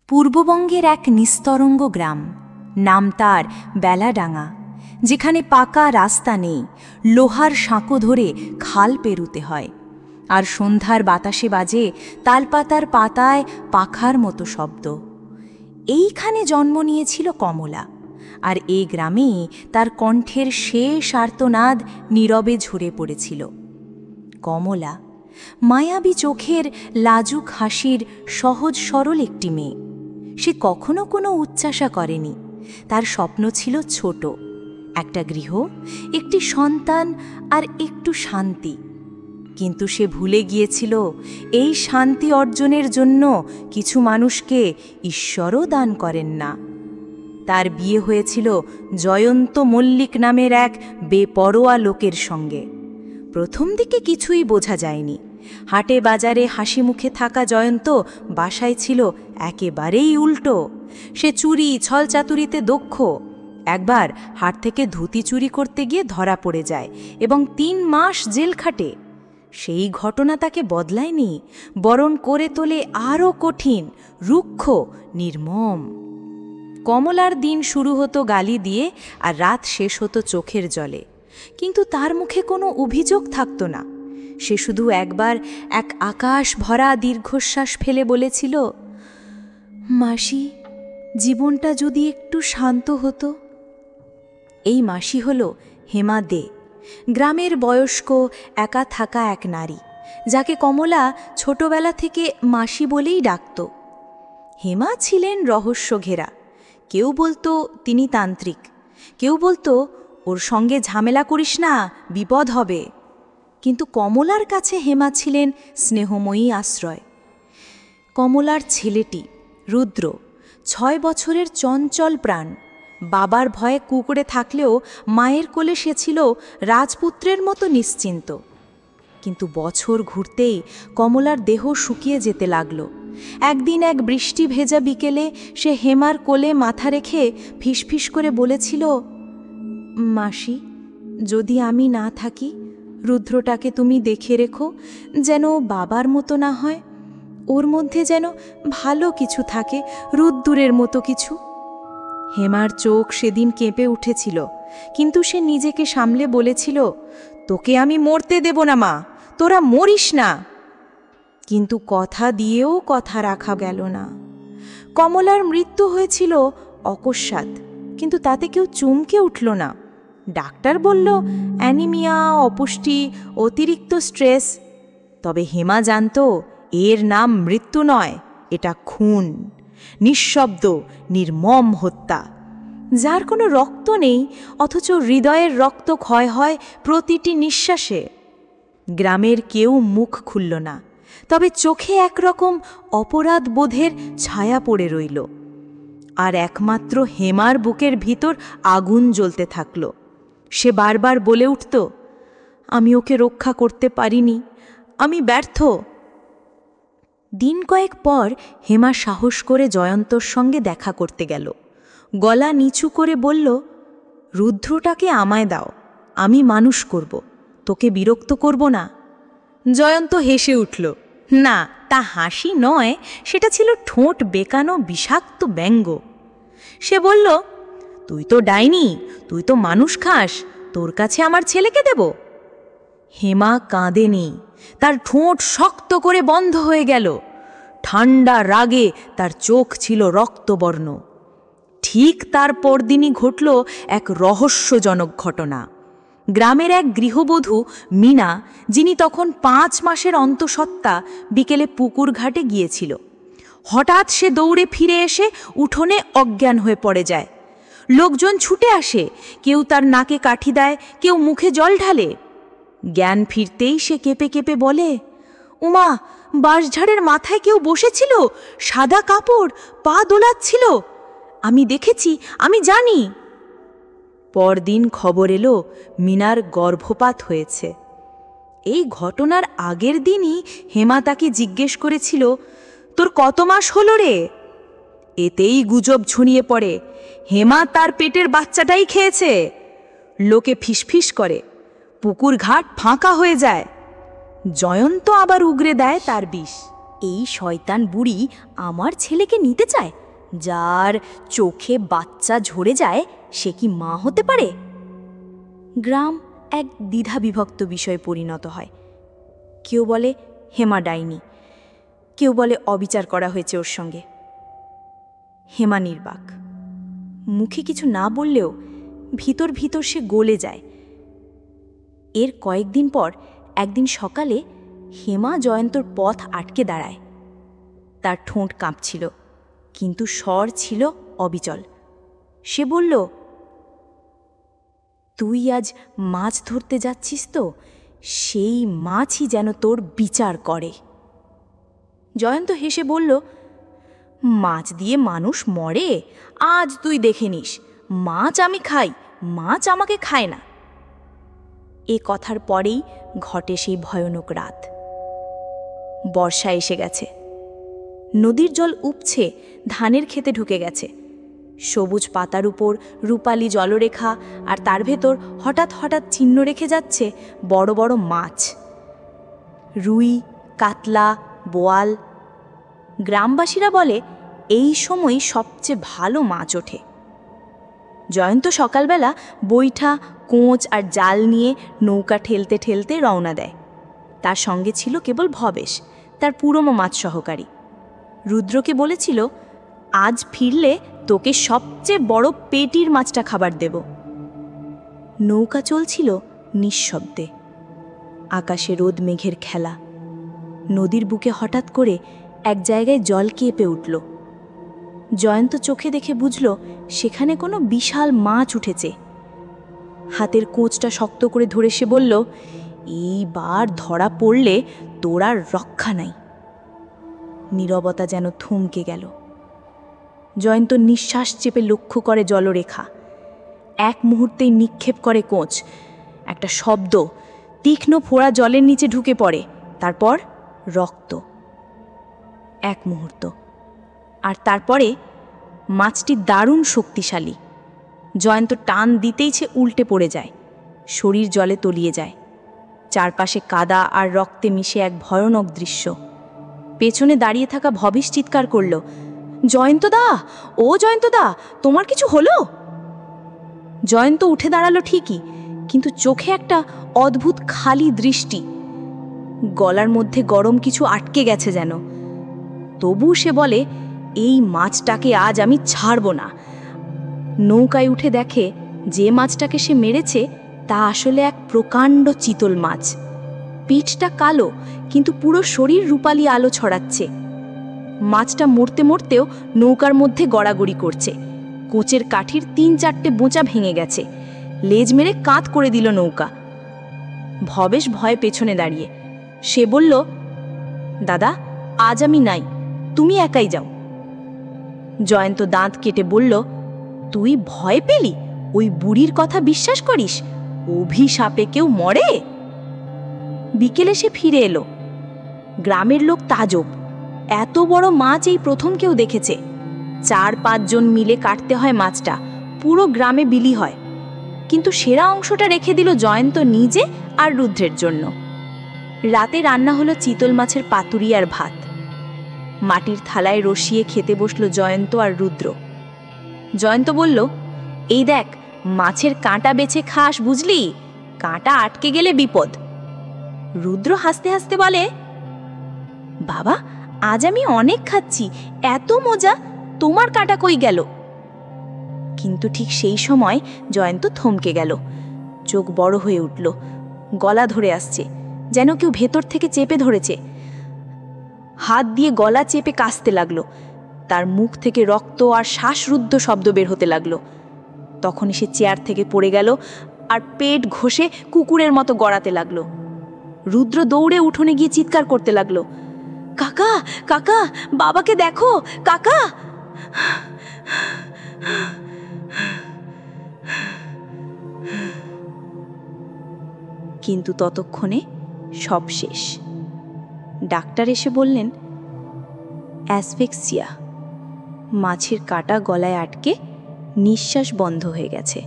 পূর্ববঙ্গের এক নিস্তরঙ্গ গ্রাম, নাম তার বেলাডাঙা, যেখানে পাকা রাস্তা নেই, লোহার সাঁকো ধরে খাল পেরুতে হয়, আর সন্ধ্যার বাতাসে বাজে তালপাতার পাতায় পাখার মতো শব্দ। এইখানে জন্ম নিয়েছিল কমলা, আর এই গ্রামে তার কণ্ঠের শেষ আর্তনাদ নীরবে ঝরে পড়েছিল। কমলা মায়াবী চোখের লাজুক হাসির সহজ সরল একটি মেয়ে। সে কখনো কোনো উচ্চাসা করেনি। তার স্বপ্ন ছিল ছোট, একটা গৃহ, একটি সন্তান আর একটু শান্তি। কিন্তু সে ভুলে গিয়েছিল এই শান্তি অর্জনের জন্য কিছু মানুষকে ঈশ্বরও দান করেন না। তার বিয়ে হয়েছিল জয়ন্ত মল্লিক নামের এক বেপরোয়া লোকের সঙ্গে। প্রথম দিকে কিছুই বোঝা যায়নি। হাটে বাজারে হাসি মুখে থাকা জয়ন্ত বাসায় ছিল একেবারেই উল্টো। সে চুরি ছলচাতুরিতে দক্ষ। একবার হাট থেকে ধুতি চুরি করতে গিয়ে ধরা পড়ে যায় এবং ৩ মাস জেল খাটে। সেই ঘটনা তাকে বদলায়নি, বরং করে তোলে আরও কঠিন, রুক্ষ, নির্মম। কমলার দিন শুরু হতো গালি দিয়ে আর রাত শেষ হতো চোখের জলে, কিন্তু তার মুখে কোনো অভিযোগ থাকত না। সে শুধু একবার এক আকাশ ভরা দীর্ঘশ্বাস ফেলে বলেছিল, মাসি, জীবনটা যদি একটু শান্ত হতো। এই মাসি হল হেমা দে, গ্রামের বয়স্ক একা থাকা এক নারী, যাকে কমলা ছোটবেলা থেকে মাসি বলেই ডাকত। হেমা ছিলেন রহস্য ঘেরা। কেউ বলতো তিনি তান্ত্রিক, কেউ বলতো ওর সঙ্গে ঝামেলা করিস না, বিপদ হবে। কিন্তু কমলার কাছে হেমা ছিলেন স্নেহময়ী আশ্রয়। কমলার ছেলেটি রুদ্র 6 বছরের চঞ্চল প্রাণ। বাবার ভয়ে কুঁকড়ে থাকলেও মায়ের কোলে সে ছিল রাজপুত্রের মতো নিশ্চিন্ত। কিন্তু বছর ঘুরতেই কমলার দেহ শুকিয়ে যেতে লাগল। একদিন এক বৃষ্টি ভেজা বিকেলে সে হেমার কোলে মাথা রেখে ফিসফিস করে বলেছিল, মাসি, যদি আমি না থাকি, রুদ্রটাকে তুমি দেখে রেখো, যেন বাবার মতো না হয়। ওর মধ্যে যেন ভালো কিছু থাকে, রুদ্দুরের মতো কিছু। হেমার চোখ সেদিন কেঁপে উঠেছিল, কিন্তু সে নিজেকে সামলে বলেছিল, তোকে আমি মরতে দেব না মা, তোরা মরিস না। কিন্তু কথা দিয়েও কথা রাখা গেল না। কমলার মৃত্যু হয়েছিল অকস্মাৎ, কিন্তু তাতে কেউ চমকে উঠল না। ডাক্তার বলল অ্যানিমিয়া, অপুষ্টি, অতিরিক্ত স্ট্রেস। তবে হেমা জানত এর নাম মৃত্যু নয়, এটা খুন, নিঃশব্দ নির্মম হত্যা, যার কোনো রক্ত নেই, অথচ হৃদয়ের রক্ত ক্ষয় হয় প্রতিটি নিঃশ্বাসে। গ্রামের কেউ মুখ খুলল না, তবে চোখে একরকম অপরাধ বোধের ছায়া পড়ে রইল। আর একমাত্র হেমার বুকের ভিতর আগুন জ্বলতে থাকল। সে বারবার বলে উঠত, আমি ওকে রক্ষা করতে পারিনি, আমি ব্যর্থ। দিন কয়েক পর হেমা সাহস করে জয়ন্তর সঙ্গে দেখা করতে গেল। গলা নিচু করে বলল, রুদ্রটাকে আমায় দাও, আমি মানুষ করব, তোকে বিরক্ত করব না। জয়ন্ত হেসে উঠল। না, তা হাসি নয়, সেটা ছিল ঠোঁট বেঁকানো বিষাক্ত ব্যঙ্গ। সে বলল, তুই তো ডাইনি, তুই তো মানুষ খাস, তোর কাছে আমার ছেলেকে দেব? হেমা কাঁদেনি, তার ঠোঁট শক্ত করে বন্ধ হয়ে গেল। ঠান্ডা রাগে তার চোখ ছিল রক্তবর্ণ। ঠিক তার পরদিনই ঘটল এক রহস্যজনক ঘটনা। গ্রামের এক গৃহবধূ মিনা, যিনি তখন 5 মাসের অন্তঃসত্ত্বা, বিকেলে পুকুর ঘাটে গিয়েছিল। হঠাৎ সে দৌড়ে ফিরে এসে উঠোনে অজ্ঞান হয়ে পড়ে যায়। লোকজন ছুটে আসে, কেউ তার নাকে কাঠি দেয়, কেউ মুখে জল ঢালে। জ্ঞান ফিরতেই সে কেঁপে কেঁপে বলে, উমা, বাঁশঝাড়ের মাথায় কেউ বসেছিল, সাদা কাপড়, পা দোলাচ্ছিল, আমি দেখেছি, আমি জানি। পরদিন খবর এলো মিনার গর্ভপাত হয়েছে। এই ঘটনার আগের দিনই হেমা তাকে জিজ্ঞেস করেছিল, তোর কত মাস হলো রে? এতেই গুজব ছড়িয়ে পড়ে, হেমা তার পেটের বাচ্চাটাই খেয়েছে। লোকে ফিসফিস করে, পুকুর ঘাট ফাঁকা হয়ে যায়। জয়ন্ত আবার উগরে দেয় তার বিষ। এই শয়তান বুড়ি আমার ছেলেকে নিতে চায়। যার চোখে বাচ্চা ঝরে যায় সে কি মা হতে পারে? গ্রাম এক দ্বিধাবিভক্ত বিষয়ে পরিণত হয়। কেউ বলে হেমা ডাইনি, কেউ বলে অবিচার করা হয়েছে ওর সঙ্গে। হেমা নির্বাক, মুখে কিছু না বললেও ভিতর ভিতর সে গলে যায়। এর কয়েকদিন পর একদিন সকালে হেমা জয়ন্তর পথ আটকে দাঁড়ায়। তার ঠোঁট কাঁপছিল, কিন্তু স্বর ছিল অবিচল। সে বলল, তুই আজ মাছ ধরতে যাচ্ছিস তো? সেই মাছই যেন তোর বিচার করে। জয়ন্ত হেসে বলল, মাছ দিয়ে মানুষ মরে? আজ তুই দেখে নিস, মাছ আমি খাই, মাছ আমাকে খায় না। এ কথার পরেই ঘটে সেই ভয়ানক রাত। বর্ষা এসে গেছে, নদীর জল উপছে ধানের ক্ষেতে ঢুকে গেছে। সবুজ পাতার উপর রূপালি জলরেখা, আর তার ভেতর হঠাৎ হঠাৎ চিহ্ন রেখে যাচ্ছে বড় বড় মাছ, রুই, কাতলা, বোয়াল। গ্রামবাসীরা বলে এই সময় সবচেয়ে ভালো মাছ ওঠে। জয়ন্ত সকালবেলা বৈঠা, কোঁচ আর জাল নিয়ে নৌকা ঠেলতে ঠেলতে রওনা দেয়। তার সঙ্গে ছিল কেবল ভবেশ, তার পুরনো মাছ সহকারী। রুদ্রকে বলেছিল, আজ ফিরলে তোকে সবচেয়ে বড় পেটির মাছটা খাবার দেব। নৌকা চলছিল নিঃশব্দে। আকাশে রোদ মেঘের খেলা। নদীর বুকে হঠাৎ করে এক জায়গায় জল কেঁপে উঠল। জয়ন্ত চোখে দেখে বুঝল সেখানে কোনো বিশাল মাছ উঠেছে। হাতের কোঁচটা শক্ত করে ধরে সে বলল, এইবার ধরা পড়লে তোর আর রক্ষা নাই। নীরবতা যেন থমকে গেল। জয়ন্ত নিঃশ্বাস চেপে লক্ষ্য করে জলরেখা। এক মুহূর্তেই নিক্ষেপ করে কোঁচ। একটা শব্দ, তীক্ষ্ণ ফোড়া জলের নিচে ঢুকে পড়ে, তারপর রক্ত। এক মুহূর্ত, আর তারপরে মাছটি দারুণ শক্তিশালী। জয়ন্ত টান দিতেই সে উল্টে পড়ে যায়, শরীর জলে তলিয়ে যায়। চারপাশে কাদা আর রক্তে মিশে এক ভয়ানক দৃশ্য। পেছনে দাঁড়িয়ে থাকা ভবেশ চিৎকার করল, জয়ন্তদা, ও জয়ন্তদা, তোমার কিছু হলো? জয়ন্ত উঠে দাঁড়ালো ঠিকই, কিন্তু চোখে একটা অদ্ভুত খালি দৃষ্টি। গলার মধ্যে গরম কিছু আটকে গেছে যেন। তবু সে বলে, এই মাছটাকে আজ আমি ছাড়ব না। নৌকায় উঠে দেখে যে মাছটাকে সে মেরেছে তা আসলে এক প্রকাণ্ড চিতল মাছ। পিঠটা কালো, কিন্তু পুরো শরীর রূপালি আলো ছড়াচ্ছে। মাছটা মরতে মরতেও নৌকার মধ্যে গড়াগড়ি করছে। কোচের কাঠির ৩-৪টে বোঁচা ভেঙে গেছে। লেজ মেরে কাঁধ করে দিল নৌকা। ভবেশ ভয়ে পেছনে দাঁড়িয়ে। সে বলল, দাদা, আজ আমি নাই, তুমি একাই যাও। জয়ন্ত দাঁত কেটে বলল, তুই ভয় পেলি? ওই বুড়ির কথা বিশ্বাস করিস? অভিশাপে কেউ মরে? বিকেলে সে ফিরে এলো। গ্রামের লোক তাজব, এত বড় মাছ এই প্রথম কেউ দেখেছে। ৪-৫ জন মিলে কাটতে হয় মাছটা, পুরো গ্রামে বিলি হয়। কিন্তু সেরা অংশটা রেখে দিল জয়ন্ত নিজে আর রুদ্রের জন্য। রাতে রান্না হলো চিতল মাছের পাতুরি আর ভাত। মাটির থালায় রসিয়ে খেতে বসল জয়ন্ত আর রুদ্র। জয়ন্ত বলল, এই দেখ, মাছের কাঁটা বেছে খাস, বুঝলি? কাঁটা আটকে গেলে বিপদ। রুদ্র হাসতে হাসতে বলে, বাবা, আজ আমি অনেক খাচ্ছি, এত মজা, তোমার কাঁটা কই গেল? কিন্তু ঠিক সেই সময় জয়ন্ত থমকে গেল। চোখ বড় হয়ে উঠল, গলা ধরে আসছে, যেন কেউ ভেতর থেকে চেপে ধরেছে। হাত দিয়ে গলা চেপে কাশতে লাগলো। তার মুখ থেকে রক্ত আর শ্বাসরুদ্ধ শব্দ বের হতে লাগলো। তখনই সে চেয়ার থেকে পড়ে গেল আর পেট ঘষে কুকুরের মতো গড়াতে লাগলো। রুদ্র দৌড়ে উঠোনে গিয়ে চিৎকার করতে লাগলো, কাকা, কাকা, বাবাকে দেখো, কাকা। কিন্তু ততক্ষণে সব শেষ। ডাক্তার এসে বললেন, অ্যাসফিক্সিয়া, মাছের কাঁটা গলায় আটকে নিঃশ্বাস বন্ধ হয়ে গেছে।